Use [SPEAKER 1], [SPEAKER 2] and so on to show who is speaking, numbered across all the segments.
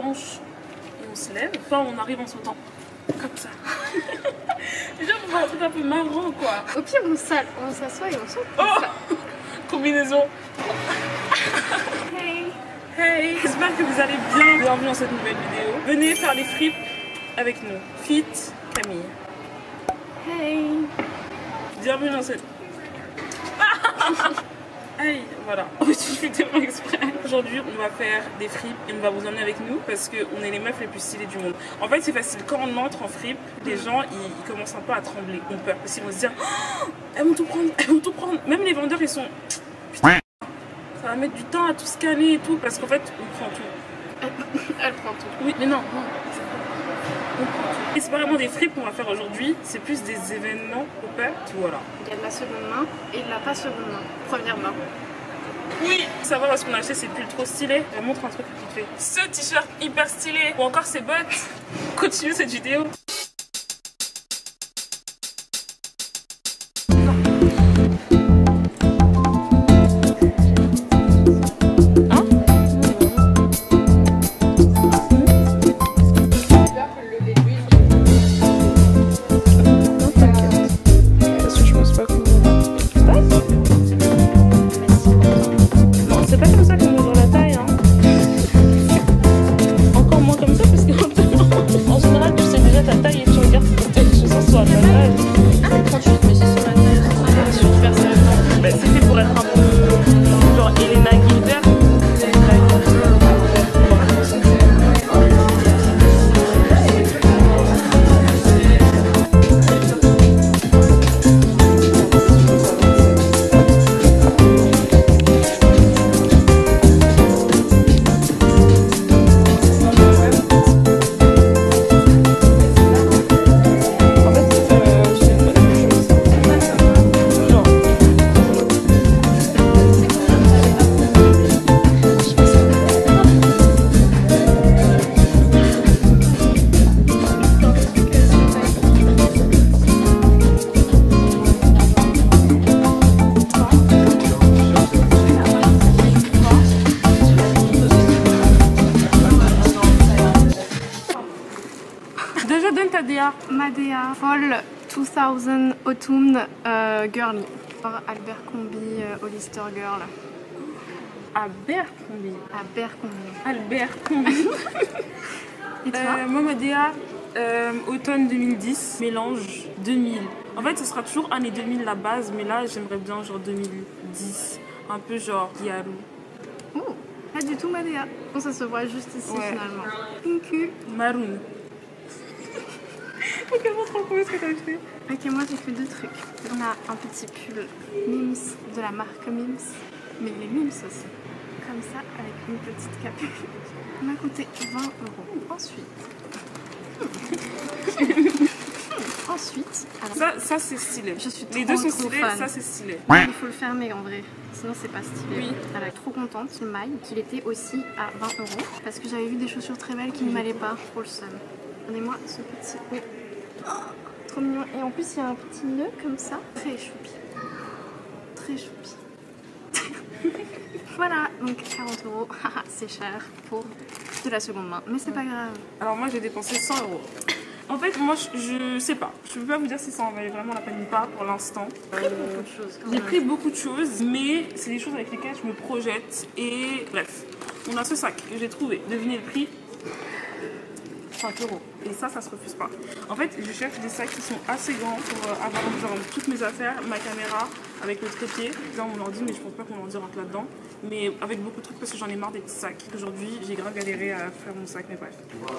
[SPEAKER 1] hanche et on se lève. Enfin, on arrive en sautant. Comme ça. Déjà, pour faire un truc un peu marrant, quoi.
[SPEAKER 2] Au pire, on s'assoit et on saute.
[SPEAKER 1] Oh combinaison.
[SPEAKER 2] Hey.
[SPEAKER 1] Hey, j'espère que vous allez bien. Bienvenue dans cette nouvelle vidéo. Venez faire les fripes avec nous. Fit Camille.
[SPEAKER 2] Hey.
[SPEAKER 1] Bienvenue dans cette... Hey, voilà. Je fais tellement exprès. Aujourd'hui, on va faire des fripes et on va vous emmener avec nous parce qu'on est les meufs les plus stylées du monde. En fait, c'est facile. Quand on entre en fripe, les gens, ils commencent un peu à trembler. Ils ont peur parce qu'ils vont se dire oh, elles vont tout prendre, elles vont tout prendre. Même les vendeurs, ils sont... Putain, ça va mettre du temps à tout scanner et tout parce qu'en fait, on prend tout.
[SPEAKER 2] Elle prend tout.
[SPEAKER 1] Oui, mais non. Et c'est pas vraiment des fripes qu'on va faire aujourd'hui, c'est plus des événements au père, voilà.
[SPEAKER 2] Il y a de la seconde main et de la pas seconde main. Première main.
[SPEAKER 1] Oui, savoir ce qu'on a acheté, c'est plus trop stylé. Je vous montre un truc qui fait ce t-shirt hyper stylé ou encore ces bottes. Continue cette vidéo.
[SPEAKER 2] Madea Fall 2000 Autumn Girly. Abercrombie Hollister Girl.
[SPEAKER 1] Abercrombie.
[SPEAKER 2] Abercrombie. Et toi
[SPEAKER 1] Moi, Madea, automne 2010, mélange 2000. En fait, ce sera toujours année 2000 la base, mais là, j'aimerais bien genre 2010. Un peu genre Yaru.
[SPEAKER 2] Oh, pas du tout Madea. Bon, ça se voit juste ici finalement. Pinky.
[SPEAKER 1] Maroon. Ok, montre un peu ce que t'as acheté.
[SPEAKER 2] Ok, moi j'ai fait deux trucs. On a un petit pull Mims de la marque Mims, mais les Mims aussi. Comme ça, avec une petite capuche. Il m'a coûté 20 €. Ensuite, alors,
[SPEAKER 1] ça c'est stylé.
[SPEAKER 2] Je suis
[SPEAKER 1] les deux sont
[SPEAKER 2] trop
[SPEAKER 1] stylés,
[SPEAKER 2] fan.
[SPEAKER 1] ça c'est stylé.
[SPEAKER 2] Il faut le fermer en vrai, sinon c'est pas stylé.
[SPEAKER 1] Oui.
[SPEAKER 2] Elle est trop contente, il maille, qu'il était aussi à 20 € parce que j'avais vu des chaussures très belles qui ne m'allaient pas. Pour le seum. Donnez-moi ce petit haut. Oh, trop mignon. Et en plus, il y a un petit nœud comme ça. Très choupi. Très choupi. Voilà, donc 40 €. C'est cher pour de la seconde main. Mais c'est pas grave.
[SPEAKER 1] Alors moi, j'ai dépensé 100 €. En fait, moi, je sais pas. Je peux pas vous dire si ça en valait vraiment la peine ou pas pour l'instant. J'ai pris beaucoup de choses, mais c'est des choses avec lesquelles je me projette. Et bref, on a ce sac que j'ai trouvé. Devinez le prix. 5 €. Et ça se refuse pas. En fait, je cherche des sacs qui sont assez grands pour avoir genre toutes mes affaires, ma caméra, avec le trépied. Là, on m'en dit, mais je pense pas qu'on m'en dit rentre là-dedans. Mais avec beaucoup de trucs parce que j'en ai marre des petits sacs. Aujourd'hui, j'ai grave galéré à faire mon sac, mais bref.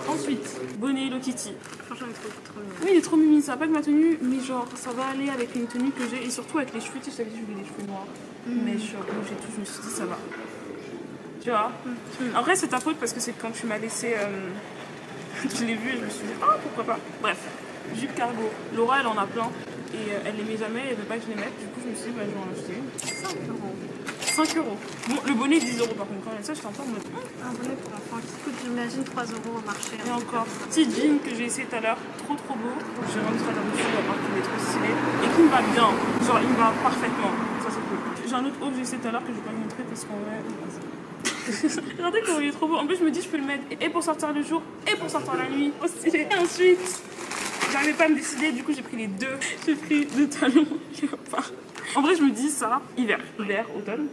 [SPEAKER 1] Ensuite, bonnet Hello Kitty.
[SPEAKER 2] Franchement, il est trop mignon.
[SPEAKER 1] Oui, il est trop mimi. Ça va pas être ma tenue, mais genre, ça va aller avec une tenue que j'ai. Et surtout avec les cheveux. Tu sais, je t'avais dit, je voulais des cheveux noirs. Mais genre, j'ai tout, je me suis dit, ça va. Tu vois. Après, c'est ta faute parce que c'est quand tu m'as laissé. Je l'ai vu et je me suis dit, ah pourquoi pas. Bref, jupe cargo. Laura, elle en a plein et elle les met jamais, elle veut pas que je les mette. Du coup, je me suis dit, bah, je vais en acheter une. 5 €. 5 €. Bon, le bonnet, 10 € par contre. Quand même, ça, je t'entends en mode.
[SPEAKER 2] Un bonnet pour enfant qui coûte, j'imagine, 3 € au marché.
[SPEAKER 1] Et encore, petit jean que j'ai essayé tout à l'heure, trop beau. J'ai rendu ça là-dessus, à part qu'il est trop stylé. Et qui me va bien. Genre, il me va parfaitement. Ça, c'est cool. J'ai un autre haut que j'ai essayé tout à l'heure que je vais pas vous montrer parce qu'en vrai. Regardez comment il est trop beau. En plus, je me dis, je peux le mettre et pour sortir le jour et pour sortir la nuit. Trop stylé. Et ensuite, j'arrivais pas à me décider, du coup, j'ai pris les deux. J'ai pris deux talons léopard. En vrai, je me dis ça, hiver, automne.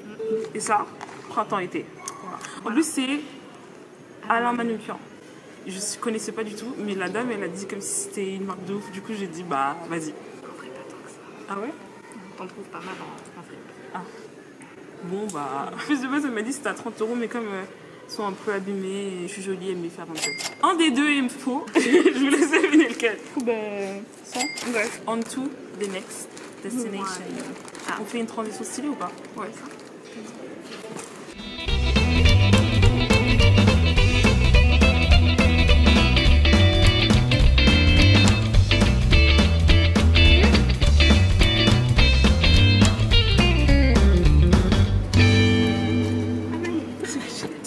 [SPEAKER 1] Et ça, printemps, été. Voilà. En plus, c'est Alain Manoukian. Je ne connaissais pas du tout, mais la dame, elle a dit comme si c'était une marque de ouf. Du coup, j'ai dit, bah, vas-y.
[SPEAKER 2] En vrai, pas tant que ça.
[SPEAKER 1] Ah ouais?
[SPEAKER 2] T'en trouves pas mal en fripe.
[SPEAKER 1] Ah. Bon, bah. En plus de base, elle m'a dit c'était à 30 €, mais comme elles sont un peu abîmées et je suis jolie, elle me les fait à 27. Un des deux est me faux. Je vous laisse deviner lequel. Du coup, bah, ça. Bref. On to the next destination. Ouais. Ah. On fait une transition stylée ou pas? Ouais.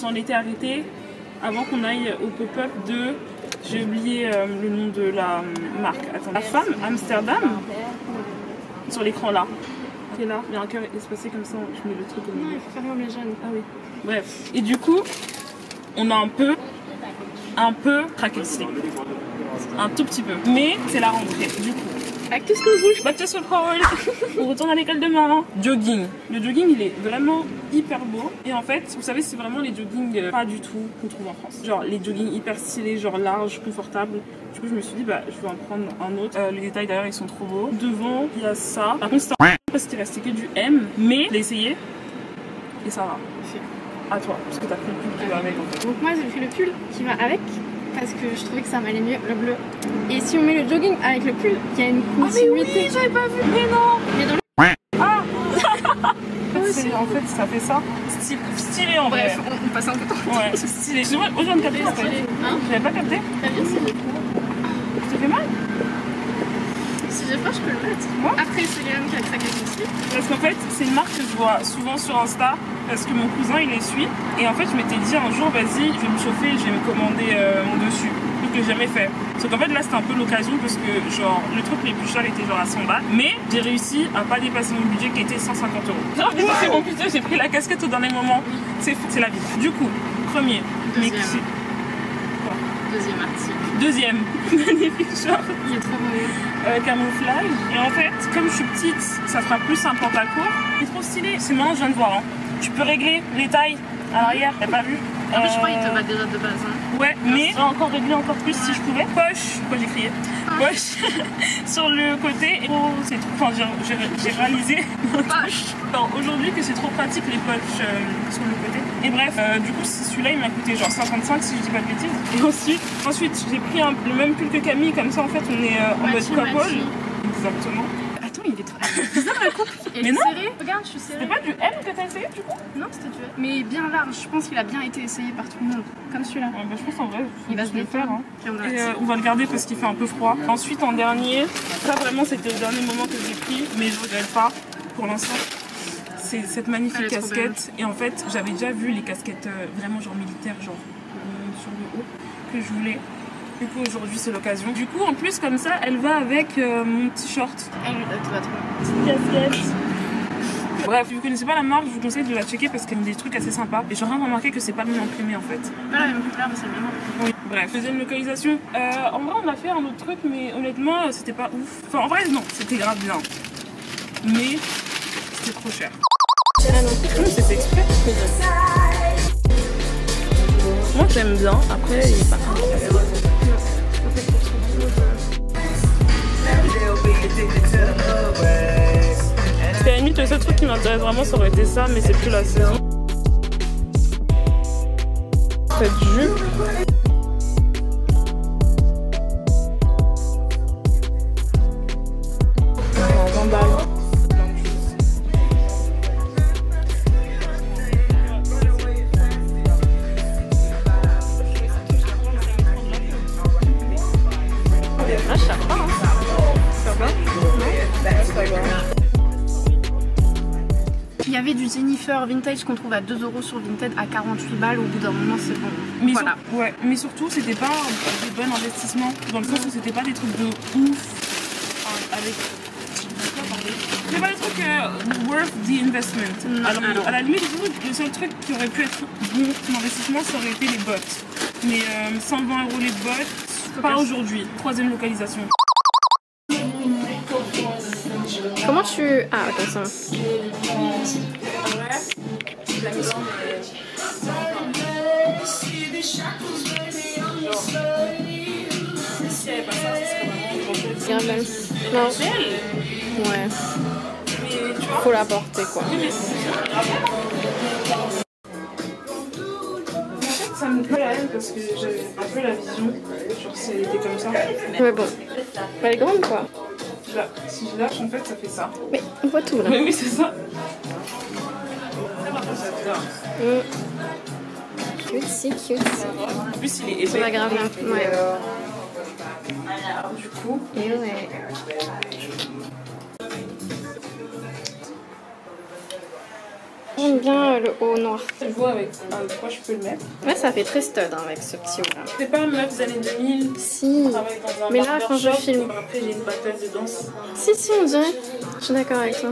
[SPEAKER 1] On était arrêté avant qu'on aille au pop-up de... J'ai oublié le nom de la marque. Attends. La femme Amsterdam. Sur l'écran là. Qui est là. Il y a un cœur espacé comme ça. Je mets le truc au milieu.
[SPEAKER 2] Non, il faut faire comme les jeunes.
[SPEAKER 1] Ah oui. Bref. Et du coup, on a un peu craqué le slip. Un tout petit peu. Mais c'est la rentrée. Du coup.
[SPEAKER 2] Back to school rouge.
[SPEAKER 1] Back to school rouge. On retourne à l'école demain. Jogging. Le jogging, il est vraiment hyper beau. Et en fait, vous savez, c'est vraiment les joggings pas du tout qu'on trouve en France. Genre les joggings hyper stylés, genre larges, confortables. Du coup, je me suis dit, bah, je vais en prendre un autre. Les détails d'ailleurs, ils sont trop beaux. Devant, il y a ça. Par contre, c'était parce qu'il restait que du M. Mais je l'ai essayé. Et ça va. À toi, parce que t'as pris le pull qui va avec en fait.
[SPEAKER 2] Donc moi, j'ai pris le pull qui va avec. Parce que je trouvais que ça m'allait mieux, le bleu. Et si on met le jogging avec le pull, il y a une continuité.
[SPEAKER 1] Ah mais oui, j'avais pas vu. Mais non.
[SPEAKER 2] Mais dans le...
[SPEAKER 1] Ah. En fait, ça fait ça. Stylé en vrai.
[SPEAKER 2] Bref, on passe un peu de temps.
[SPEAKER 1] Ouais, c'est stylé. Je viens de capter en fait.
[SPEAKER 2] Hein?
[SPEAKER 1] J'avais pas capté.
[SPEAKER 2] T'as bien stylé.
[SPEAKER 1] Ça te fait mal?
[SPEAKER 2] Si j'ai pas, je peux le mettre.
[SPEAKER 1] Moi?
[SPEAKER 2] Après, c'est Léane qui a craqué aussi.
[SPEAKER 1] Parce qu'en fait, c'est une marque que je vois souvent sur Insta. Parce que mon cousin il les suit. Et en fait, je m'étais dit un jour, vas-y, je vais me chauffer, je vais me commander mon dessus. Truc que j'ai jamais fait. Sauf qu'en fait, là, c'était un peu l'occasion parce que, genre, le truc les plus chers était genre à 100 balles. Mais j'ai réussi à pas dépasser mon budget qui était 150 €. J'ai dépassé mon budget, j'ai pris la casquette au dernier moment. C'est la vie. Du coup, premier.
[SPEAKER 2] Deuxième. Deuxième article.
[SPEAKER 1] Deuxième. Magnifique short.
[SPEAKER 2] Il est trop beau.
[SPEAKER 1] Camouflage. Et en fait, comme je suis petite, ça sera plus un pantalon. Il est trop stylé. C'est marrant, je viens de voir. Hein. Tu peux régler les tailles à l'arrière, t'as pas vu?
[SPEAKER 2] Ah mais je crois qu'il te bat déjà de base. Hein.
[SPEAKER 1] Ouais, mais je vais encore régler encore plus si je pouvais. Poche, pourquoi j'ai crié? Poche sur le côté. Oh, c'est trop. Enfin, j'ai réalisé aujourd'hui que c'est trop pratique les poches sur le côté. Et bref, du coup, celui-là il m'a coûté genre 55 si je dis pas de bêtises. Et ensuite j'ai pris le même pull que Camille, comme ça en fait on est en mode couple. Exactement.
[SPEAKER 2] Attends, il est trop bizarre la coupe.
[SPEAKER 1] Mais non.
[SPEAKER 2] Serré. Regarde, je suis serrée.
[SPEAKER 1] C'était pas du M que t'as essayé du coup?
[SPEAKER 2] Non, c'était du M. Mais bien large, je pense qu'il a bien été essayé par tout le monde. Comme celui-là.
[SPEAKER 1] Ouais, bah, je pense en vrai,
[SPEAKER 2] il va se
[SPEAKER 1] le faire. Hein.
[SPEAKER 2] Et
[SPEAKER 1] on va le garder parce qu'il fait un peu froid. Ensuite, en dernier, ça vraiment c'était le dernier moment que j'ai pris, mais je regrette pas pour l'instant. C'est cette magnifique casquette. Et en fait, j'avais déjà vu les casquettes vraiment genre militaires, genre sur le haut, que je voulais. Du coup, aujourd'hui, c'est l'occasion. Du coup, en plus, comme ça, elle va avec mon petit short.
[SPEAKER 2] Elle va trop.
[SPEAKER 1] Petite casquette. Bref, si vous connaissez pas la marque, je vous conseille de la checker parce qu'elle a des trucs assez sympas. Et j'ai rien remarqué que c'est pas le même imprimé en fait.
[SPEAKER 2] Pas la même couleur, mais c'est le même.
[SPEAKER 1] Oui. Bref, deuxième localisation. En vrai, on a fait un autre truc, mais honnêtement, c'était pas ouf. Enfin, en vrai, non, c'était grave bien. Mais c'était trop cher. C'était exprès. Moi, j'aime bien. Après, il est pas. Parce qu'à la limite, le seul truc qui m'intéresse vraiment, ça aurait été ça, mais c'est plus la saison. Cette jupe. 20 balles. Ah, je sais pas, hein. Ça va?
[SPEAKER 2] Il y avait du Jennifer Vintage qu'on trouve à 2 € sur Vinted à 48 balles. Au bout d'un moment, c'est bon.
[SPEAKER 1] Mais
[SPEAKER 2] voilà.
[SPEAKER 1] Ouais, mais surtout, c'était pas des bons investissements. Dans le sens où c'était pas des trucs de ouf. Avec. C'est pas le truc worth the investment. Alors, à la limite, le seul truc qui aurait pu être bon d'investissement, ça aurait été les bottes. Mais 120 € les bottes, pas aujourd'hui. 3e localisation.
[SPEAKER 2] Comment tu... Ah, attends, ça.
[SPEAKER 1] La mission si elle avait pas ça, ce serait vraiment
[SPEAKER 2] Bien belle. Non. Ouais. Faut la porter quoi.
[SPEAKER 1] Ça me plaît à elle parce que j'avais un peu la vision, genre si elle était comme ça.
[SPEAKER 2] Ouais bon. Elle est grande quoi.
[SPEAKER 1] Là, si je lâche en fait ça fait ça.
[SPEAKER 2] Mais on voit tout là.
[SPEAKER 1] Mais oui c'est ça.
[SPEAKER 2] Cute, cute.
[SPEAKER 1] En plus il est épais.
[SPEAKER 2] C'est pas grave là. Ouais.
[SPEAKER 1] Du coup.
[SPEAKER 2] Et ouais. J'aime bien le haut noir.
[SPEAKER 1] Je vois avec quoi je peux le mettre.
[SPEAKER 2] Ouais, ça fait très stud hein, avec ce petit haut là.
[SPEAKER 1] C'est pas meuf des années 2000.
[SPEAKER 2] Si. Mais là, quand je filme.
[SPEAKER 1] Après, j'ai une battle de danse.
[SPEAKER 2] Si, on dirait. Je suis d'accord avec toi.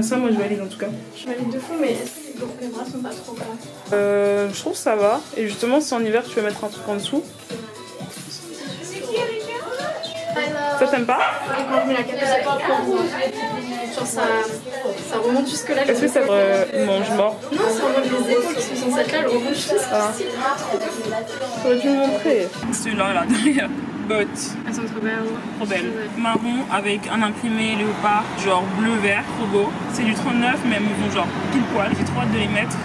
[SPEAKER 1] Ça, moi, je valide en tout cas.
[SPEAKER 2] Je valide de fou, mais les bras sont pas trop grands.
[SPEAKER 1] Je trouve que ça va. Et justement, si en hiver, tu veux mettre un truc en dessous. Ça t'aime pas?
[SPEAKER 2] Quand je mets la capuche, c'est pas trop genre ça remonte jusque là.
[SPEAKER 1] Est-ce que ça mange mort?
[SPEAKER 2] Non, c'est en mode les épaules qui sont censées être là, elles remontent jusque là.
[SPEAKER 1] J'aurais dû me montrer. Celui-là, là, derrière. Bottes.
[SPEAKER 2] Elles sont trop belles.
[SPEAKER 1] Trop belles. Marron avec un imprimé léopard, genre bleu-vert, trop beau. C'est du 39, mais elles me vont genre pile poil. J'ai trop hâte de les mettre.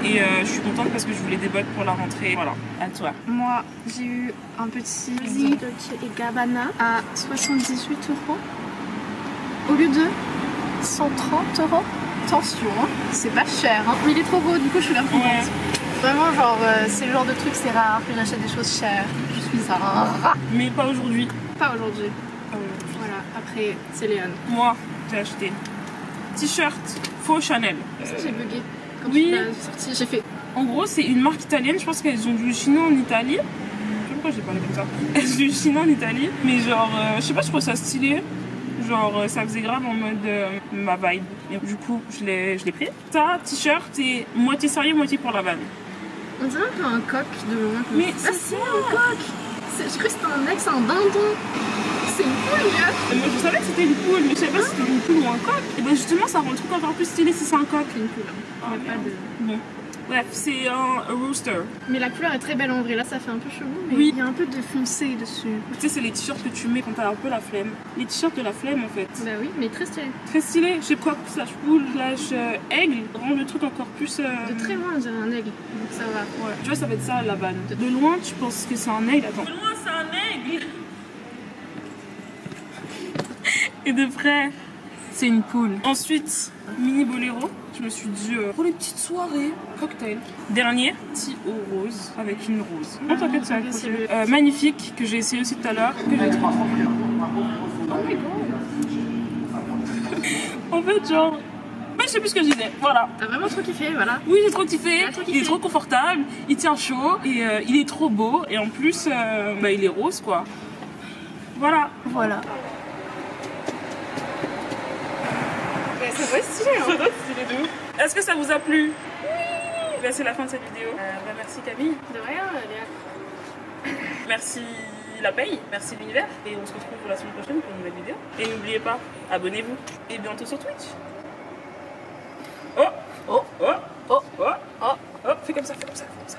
[SPEAKER 1] Et je suis contente parce que je voulais des bottes pour la rentrée. Voilà, à toi.
[SPEAKER 2] Moi, j'ai eu un petit Dolce & Gabbana à 78 € au lieu de 130 €. Attention, hein, c'est pas cher. Hein. Mais il est trop beau, du coup je suis là contente. Ouais. Vraiment, genre, c'est le genre de truc, c'est rare que j'achète des choses chères. Je suis ça.
[SPEAKER 1] Mais pas aujourd'hui.
[SPEAKER 2] Pas aujourd'hui. Voilà, après, c'est Léon.
[SPEAKER 1] Moi, j'ai acheté t-shirt faux Chanel.
[SPEAKER 2] Ça, j'ai bugué. Quand
[SPEAKER 1] oui.
[SPEAKER 2] Sorti, j'ai fait.
[SPEAKER 1] En gros, c'est une marque italienne. Je pense qu'elles ont du chinois en Italie. Je sais pas pourquoi j'ai parlé comme ça. Elles ont du chinois en Italie. Mais genre, je sais pas, je trouve ça stylé. Genre, ça faisait grave en mode ma vibe. Et du coup, je l'ai pris. Ça, t-shirt, et moitié sérieux, moitié pour la vanne.
[SPEAKER 2] On dirait un peu un coq de loin.
[SPEAKER 1] Mais c'est ça,
[SPEAKER 2] un coq. Je crois que c'était un mec, c'est un dindon. C'est une poule, gars.
[SPEAKER 1] Moi, je savais que c'était une poule, mais je savais pas si c'était une poule ou un coq. Et ben justement, ça rend le truc encore plus stylé si c'est un coq.
[SPEAKER 2] C'est une poule. Hein. Pas de...
[SPEAKER 1] Bon. Bref, c'est un rooster.
[SPEAKER 2] Mais la couleur est très belle en vrai. Là, ça fait un peu chelou, mais
[SPEAKER 1] oui.
[SPEAKER 2] Il y a un peu de foncé dessus.
[SPEAKER 1] Tu sais, c'est les t-shirts que tu mets quand t'as un peu la flemme. Les t-shirts de la flemme, en fait.
[SPEAKER 2] Bah oui, mais très stylé.
[SPEAKER 1] Très stylé. Je sais quoi, slash poule, slash aigle. Rend le truc encore plus...
[SPEAKER 2] De très loin, on dirait un aigle. Donc ça va.
[SPEAKER 1] Ouais. Tu vois, ça va être ça, la vanne. De loin, tu penses que c'est un aigle. Attends. De loin, c'est un aigle. Et de près, c'est une poule. Ensuite, mini boléro. Je me suis dit, pour les petites soirées, cocktail. Dernier, petit haut rose avec une rose. Non, t'inquiète, ça va être magnifique, que j'ai essayé aussi tout à l'heure, que j'ai trop. Oh my god. En fait, genre, je sais plus ce que je disais. Voilà.
[SPEAKER 2] T'as vraiment trop kiffé, voilà.
[SPEAKER 1] Oui, j'ai trop kiffé. Il est trop confortable, il tient chaud et il est trop beau. Et en plus, il est rose, quoi. Voilà.
[SPEAKER 2] Voilà. Ça doit être stylé, hein.
[SPEAKER 1] Ça doit être stylé de ouf. Est-ce que ça vous a plu? Oui. C'est la fin de cette vidéo. Merci Camille.
[SPEAKER 2] De rien, Léa.
[SPEAKER 1] Merci la paye, merci l'univers. Et on se retrouve la semaine prochaine pour une nouvelle vidéo. Et n'oubliez pas, abonnez-vous. Et bientôt sur Twitch. Oh, oh, oh, oh, oh, oh. Fais comme ça, fais comme ça, fais comme ça.